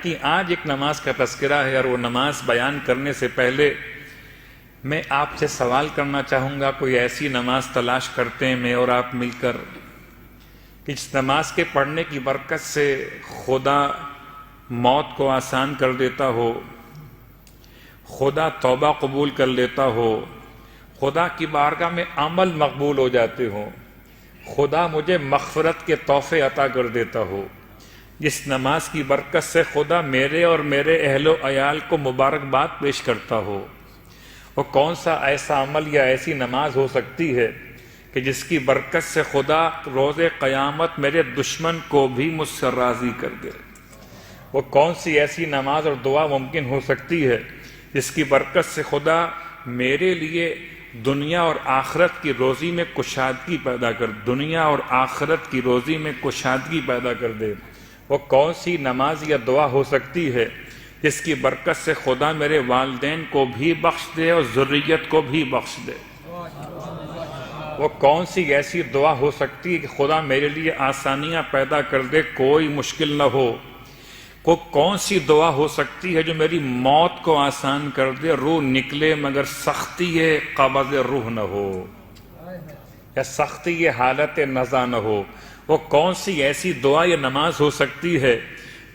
کہ آج ایک نماز کا تذکرہ ہے، اور وہ نماز بیان کرنے سے پہلے میں آپ سے سوال کرنا چاہوں گا، کوئی ایسی نماز تلاش کرتے ہیں میں اور آپ مل کر کہ اس نماز کے پڑھنے کی برکت سے خدا موت کو آسان کر دیتا ہو، خدا توبہ قبول کر لیتا ہو، خدا کی بارگاہ میں عمل مقبول ہو جاتے ہوں، خدا مجھے مغفرت کے تحفے عطا کر دیتا ہو، جس نماز کی برکت سے خدا میرے اور میرے اہل و عیال کو مبارکباد پیش کرتا ہو، وہ کون سا ایسا عمل یا ایسی نماز ہو سکتی ہے کہ جس کی برکت سے خدا روز قیامت میرے دشمن کو بھی مجھ سے راضی کر دے؟ وہ کون سی ایسی نماز اور دعا ممکن ہو سکتی ہے جس کی برکت سے خدا میرے لیے دنیا اور آخرت کی روزی میں کشادگی پیدا دنیا اور آخرت کی روزی میں کشادگی پیدا کر دے؟ وہ کون سی نماز یا دعا ہو سکتی ہے جس کی برکت سے خدا میرے والدین کو بھی بخش دے اور ذریت کو بھی بخش دے؟ وہ کون سی ایسی دعا ہو سکتی ہے کہ خدا میرے لیے آسانیاں پیدا کر دے، کوئی مشکل نہ ہو؟ کون سی دعا ہو سکتی ہے جو میری موت کو آسان کر دے، روح نکلے مگر سختی قبض روح نہ ہو، یا سختی حالت نزا نہ ہو؟ وہ کون سی ایسی دعا یا نماز ہو سکتی ہے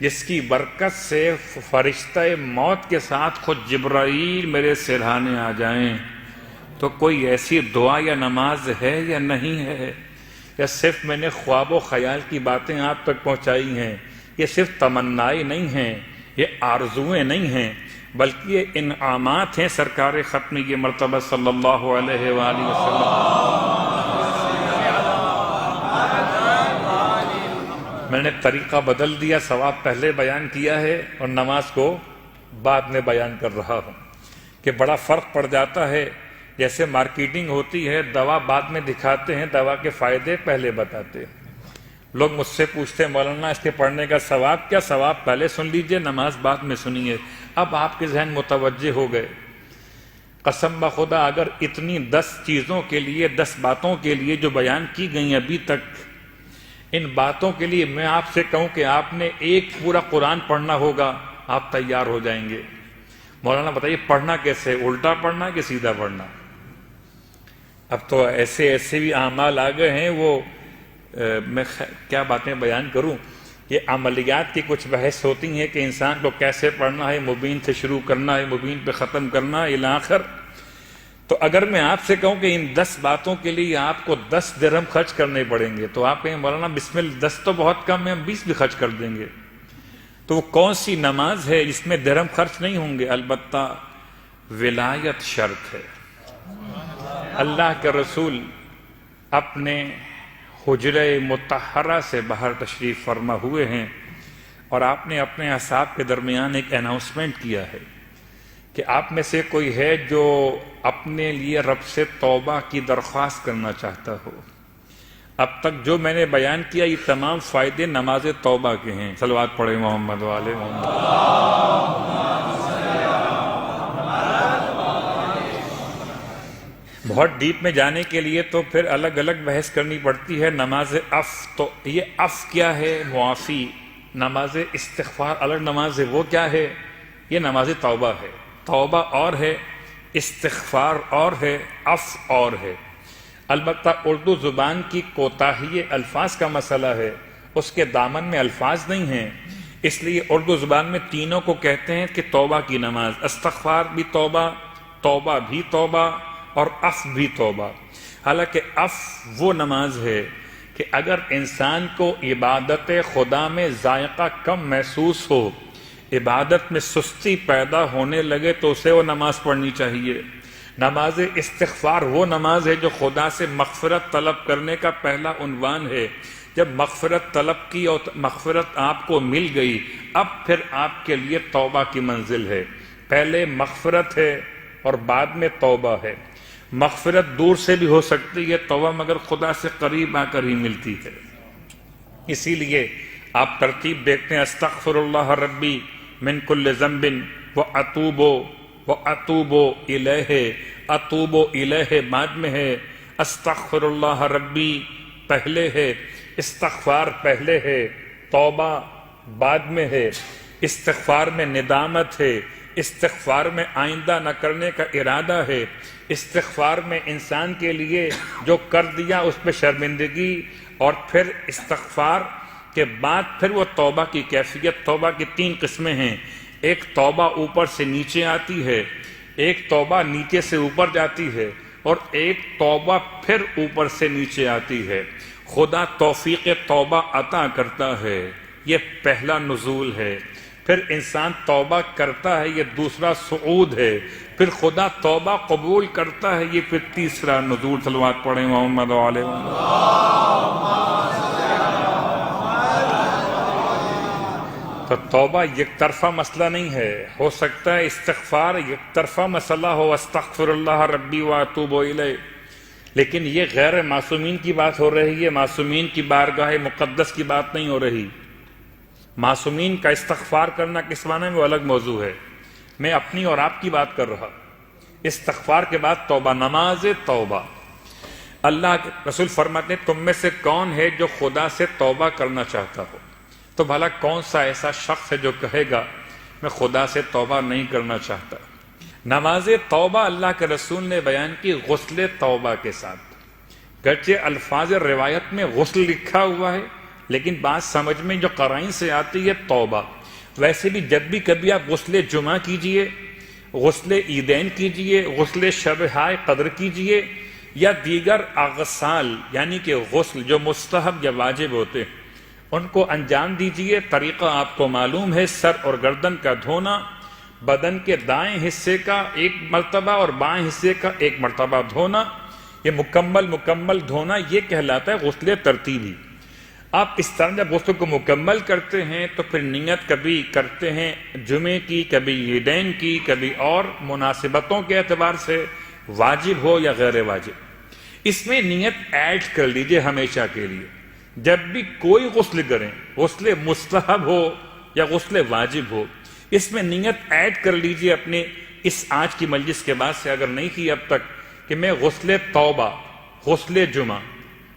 جس کی برکت سے فرشتہ موت کے ساتھ خود جبرائیل میرے سرہانے آ جائیں؟ تو کوئی ایسی دعا یا نماز ہے یا نہیں ہے؟ یا صرف میں نے خواب و خیال کی باتیں آپ تک پہنچائی ہیں؟ یہ صرف تمنائیں نہیں ہیں، یہ آرزویں نہیں ہیں، بلکہ یہ انعامات ہیں سرکار ختمی مرتبہ صلی اللہ علیہ وآلہ وسلم۔ میں نے طریقہ بدل دیا، ثواب پہلے بیان کیا ہے اور نماز کو بعد میں بیان کر رہا ہوں، کہ بڑا فرق پڑ جاتا ہے۔ جیسے مارکیٹنگ ہوتی ہے، دوا بعد میں دکھاتے ہیں، دوا کے فائدے پہلے بتاتے ہیں۔ لوگ مجھ سے پوچھتے ہیں مولانا اس کے پڑھنے کا ثواب کیا؟ ثواب پہلے سن لیجئے، نماز بعد میں سنیے۔ اب آپ کے ذہن متوجہ ہو گئے۔ قسم بخدا اگر اتنی 10 چیزوں کے لیے، 10 باتوں کے لیے جو بیان کی گئی ابھی تک، ان باتوں کے لیے میں آپ سے کہوں کہ آپ نے ایک پورا قرآن پڑھنا ہوگا، آپ تیار ہو جائیں گے۔ مولانا بتائیے پڑھنا کیسے؟ الٹا پڑھنا کہ سیدھا پڑھنا؟ اب تو ایسے بھی اعمال آ گئے ہیں، وہ میں کیا باتیں بیان کروں۔ یہ عملیات کی کچھ بحث ہوتی ہیں کہ انسان کو کیسے پڑھنا ہے، مبین سے شروع کرنا ہے، مبین پہ ختم کرنا ہے، الی آخر۔ تو اگر میں آپ سے کہوں کہ ان 10 باتوں کے لیے آپ کو 10 درہم خرچ کرنے پڑیں گے، تو آپ کہیں مولانا بسم اللہ 10 تو بہت کم ہے، ہم 20 بھی خرچ کر دیں گے۔ تو وہ کون سی نماز ہے جس میں درہم خرچ نہیں ہوں گے؟ البتہ ولایت شرط ہے۔ اللہ کے رسول اپنے حجرہ مطہرہ سے باہر تشریف فرما ہوئے ہیں، اور آپ نے اپنے اصحاب کے درمیان ایک اناؤنسمنٹ کیا ہے کہ آپ میں سے کوئی ہے جو اپنے لیے رب سے توبہ کی درخواست کرنا چاہتا ہو۔ اب تک جو میں نے بیان کیا یہ تمام فائدے نماز توبہ کے ہیں۔ صلوات پڑھیں محمد والے محمد۔ بہت ڈیپ میں جانے کے لیے تو پھر الگ الگ بحث کرنی پڑتی ہے۔ نماز عف، تو یہ عف کیا ہے؟ معافی۔ نماز استغفار الگ نماز ہے، وہ کیا ہے؟ یہ نماز توبہ ہے۔ توبہ اور ہے، استغفار اور ہے، عف اور ہے۔ البتہ اردو زبان کی کوتاہی الفاظ کا مسئلہ ہے، اس کے دامن میں الفاظ نہیں ہیں، اس لیے اردو زبان میں تینوں کو کہتے ہیں کہ توبہ کی نماز، استغفار بھی توبہ، توبہ بھی توبہ، اور عف بھی توبہ۔ حالانکہ عف وہ نماز ہے کہ اگر انسان کو عبادت خدا میں ذائقہ کم محسوس ہو، عبادت میں سستی پیدا ہونے لگے، تو اسے وہ نماز پڑھنی چاہیے۔ نماز استغفار وہ نماز ہے جو خدا سے مغفرت طلب کرنے کا پہلا عنوان ہے۔ جب مغفرت طلب کی اور مغفرت آپ کو مل گئی، اب پھر آپ کے لیے توبہ کی منزل ہے۔ پہلے مغفرت ہے اور بعد میں توبہ ہے۔ مغفرت دور سے بھی ہو سکتی ہے، توبہ مگر خدا سے قریب آ کر ہی ملتی ہے۔ اسی لیے آپ ترتیب دیکھتے ہیں، استغفر اللہ ربی من کل ذنب واتوب الیہ، اتوب الیہ بعد میں ہے، استغفر اللہ ربی پہلے ہے، استغفار پہلے ہے، توبہ بعد میں ہے۔ استغفار میں ندامت ہے، استغفار میں آئندہ نہ کرنے کا ارادہ ہے، استغفار میں انسان کے لیے جو کر دیا اس پہ شرمندگی، اور پھر استغفار کے بعد پھر وہ توبہ کی کیفیت۔ توبہ کی 3 قسمیں ہیں، ایک توبہ اوپر سے نیچے آتی ہے، ایک توبہ نیچے سے اوپر جاتی ہے، اور ایک توبہ پھر اوپر سے نیچے آتی ہے۔ خدا توفیق توبہ عطا کرتا ہے، یہ پہلا نزول ہے۔ پھر انسان توبہ کرتا ہے، یہ دوسرا صعود ہے۔ پھر خدا توبہ قبول کرتا ہے، یہ پھر تیسرا نزول۔ صلوات پڑھیں محمد علیہ وسلم۔ تو توبہ یک طرفہ مسئلہ نہیں ہے، ہو سکتا ہے استغفار یک طرفہ مسئلہ ہو، استغفر اللہ ربی واتوب الیہ، لیکن یہ غیر معصومین کی بات ہو رہی ہے، معصومین کی بارگاہ مقدس کی بات نہیں ہو رہی۔ معصومین کا استغفار کرنا کس معنی میں وہ الگ موضوع ہے، میں اپنی اور آپ کی بات کر رہا۔ استغفار کے بعد توبہ، نماز توبہ۔ اللہ کے رسول فرماتے ہیں تم میں سے کون ہے جو خدا سے توبہ کرنا چاہتا ہو؟ تو بھلا کون سا ایسا شخص ہے جو کہے گا میں خدا سے توبہ نہیں کرنا چاہتا؟ نماز توبہ اللہ کے رسول نے بیان کی غسل توبہ کے ساتھ، گرچہ الفاظ روایت میں غسل لکھا ہوا ہے لیکن بات سمجھ میں جو قرائن سے آتی ہے توبہ۔ ویسے بھی جب بھی کبھی آپ غسل جمعہ کیجئے، غسل عیدین کیجئے، غسل شب ہائے قدر کیجئے، یا دیگر اغسال یعنی کہ غسل جو مستحب یا واجب ہوتے ہیں ان کو انجام دیجئے۔ طریقہ آپ کو معلوم ہے، سر اور گردن کا دھونا، بدن کے دائیں حصے کا 1 مرتبہ اور بائیں حصے کا 1 مرتبہ دھونا، یہ مکمل دھونا یہ کہلاتا ہے غسل ترتیبی۔ آپ اس طرح جب غسل کو مکمل کرتے ہیں تو پھر نیت کبھی کرتے ہیں جمعے کی، کبھی عیدین کی، کبھی اور مناسبتوں کے اعتبار سے واجب ہو یا غیر واجب، اس میں نیت ایڈ کر لیجئے ہمیشہ کے لیے۔ جب بھی کوئی غسل کریں، غسل مستحب ہو یا غسل واجب ہو، اس میں نیت ایڈ کر لیجئے اپنے اس آج کی مجلس کے بعد سے، اگر نہیں کی اب تک، کہ میں غسل توبہ، غسل جمعہ،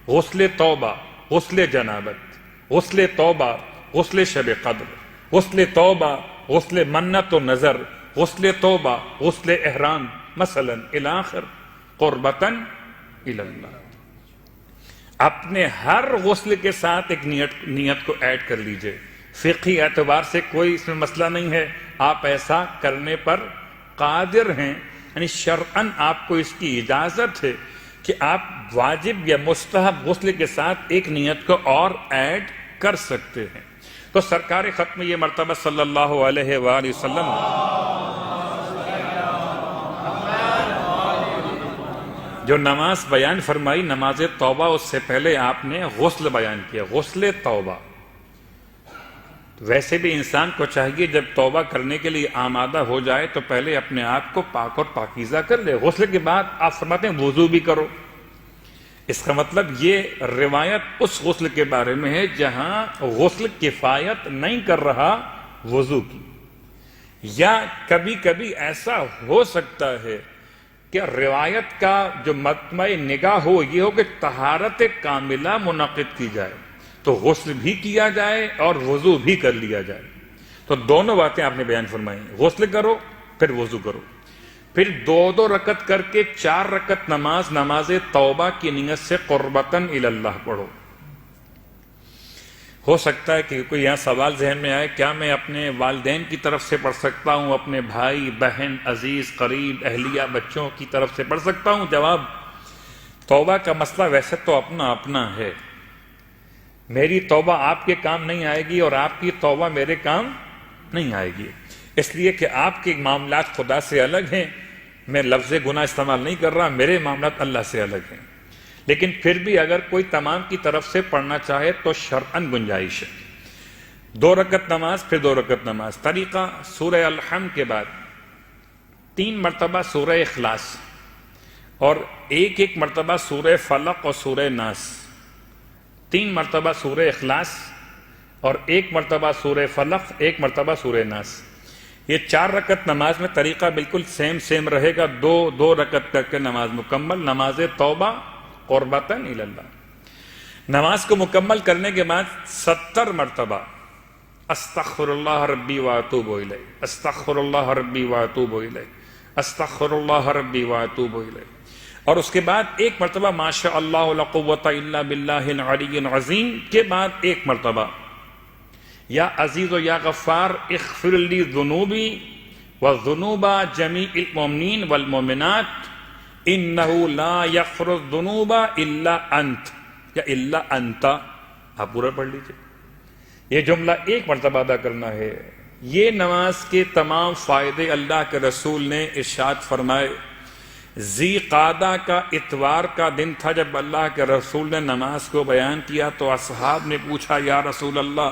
غسل توبہ، غسل جنابت، غسل توبہ، غسل شب قدر، غسل توبہ، غسل منت و نظر، غسل توبہ، غسل احرام مثلا الاخر قربتاً الی اللہ۔ اپنے ہر غسل کے ساتھ ایک نیت کو ایڈ کر لیجئے۔ فقہی اعتبار سے کوئی اس میں مسئلہ نہیں ہے، آپ ایسا کرنے پر قادر ہیں، یعنی شرعاً آپ کو اس کی اجازت ہے کہ آپ واجب یا مستحب غسل کے ساتھ ایک نیت کو اور ایڈ کر سکتے ہیں۔ تو سرکار ختم یہ مرتبہ صلی اللہ علیہ وآلہ وسلم جو نماز بیان فرمائی، نماز توبہ، اس سے پہلے آپ نے غسل بیان کیا، غسل توبہ۔ ویسے بھی انسان کو چاہیے جب توبہ کرنے کے لیے آمادہ ہو جائے تو پہلے اپنے آپ کو پاک اور پاکیزہ کر لے۔ غسل کے بعد آپ فرماتے ہیں وضو بھی کرو۔ اس کا مطلب یہ روایت اس غسل کے بارے میں ہے جہاں غسل کفایت نہیں کر رہا وضو کی، یا کبھی کبھی ایسا ہو سکتا ہے کہ روایت کا جو مطمع نگاہ ہو یہ ہو کہ طہارت کاملہ منعقد کی جائے، تو غسل بھی کیا جائے اور وضو بھی کر لیا جائے۔ تو دونوں باتیں آپ نے بیان فرمائی، غسل کرو پھر وضو کرو، پھر 2 رکعت کر کے 4 رکعت نماز توبہ کی نیت سے قربتاً الی اللہ پڑھو۔ ہو سکتا ہے کہ کوئی یہاں سوال ذہن میں آئے، کیا میں اپنے والدین کی طرف سے پڑھ سکتا ہوں، اپنے بھائی بہن عزیز قریب اہلیہ بچوں کی طرف سے پڑھ سکتا ہوں؟ جواب، توبہ کا مسئلہ ویسے تو اپنا اپنا ہے، میری توبہ آپ کے کام نہیں آئے گی اور آپ کی توبہ میرے کام نہیں آئے گی، اس لیے کہ آپ کے معاملات خدا سے الگ ہیں، میں لفظ گناہ استعمال نہیں کر رہا، میرے معاملات اللہ سے الگ ہیں۔ لیکن پھر بھی اگر کوئی تمام کی طرف سے پڑھنا چاہے تو شرعاً گنجائش ہے۔ 2 رکعت نماز پھر 2 رکعت نماز۔ طریقہ، سورہ الحمد کے بعد 3 مرتبہ سورہ اخلاص اور 1 مرتبہ سورہ فلق اور سورہ ناس، 3 مرتبہ سورہ اخلاص اور 1 مرتبہ سورہ فلق، 1 مرتبہ سورہ ناس۔ یہ 4 رکعت نماز میں طریقہ بالکل سیم رہے گا، 2 رکعت کر کے نماز مکمل، نماز توبہ قربتاً الی اللہ۔ نماز کو مکمل کرنے کے بعد 70 مرتبہ استغفر اللہ ربی واتوب الیہ، استغفر اللہ ربی واتوب الیہ، استغفر اللہ ربی واتوب الیہ. اور اس کے بعد ایک مرتبہ ما شاء اللہ لا قوۃ الا باللہ العلی العظیم کے بعد ایک مرتبہ یا عزیز و یا غفار اغفر لی ذنوبی وذنوب جمیع المؤمنین والمؤمنات انہ لا یغفر الذنوب الا انت یا الا انت. آپ پورا پڑھ لیجئے. یہ جملہ ایک مرتبہ ادا کرنا ہے. یہ نماز کے تمام فائدے اللہ کے رسول نے ارشاد فرمائے. ذی قعدہ کا اتوار کا دن تھا جب اللہ کے رسول نے نماز کو بیان کیا تو اصحاب نے پوچھا یا رسول اللہ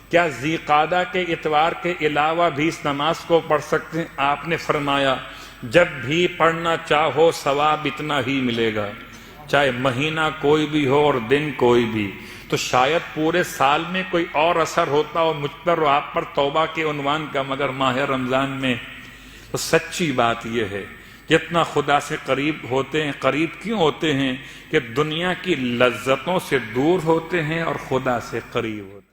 کیا ذی قعدہ کے اتوار کے علاوہ بھی اس نماز کو پڑھ سکتے ہیں؟ آپ نے فرمایا جب بھی پڑھنا چاہو ثواب اتنا ہی ملے گا، چاہے مہینہ کوئی بھی ہو اور دن کوئی بھی. تو شاید پورے سال میں کوئی اور اثر ہوتا ہو مجھ پر اور آپ پر توبہ کے عنوان کا، مگر ماہ رمضان میں تو سچی بات یہ ہے جتنا خدا سے قریب ہوتے ہیں. قریب کیوں ہوتے ہیں؟ کہ دنیا کی لذتوں سے دور ہوتے ہیں اور خدا سے قریب ہوتے ہیں.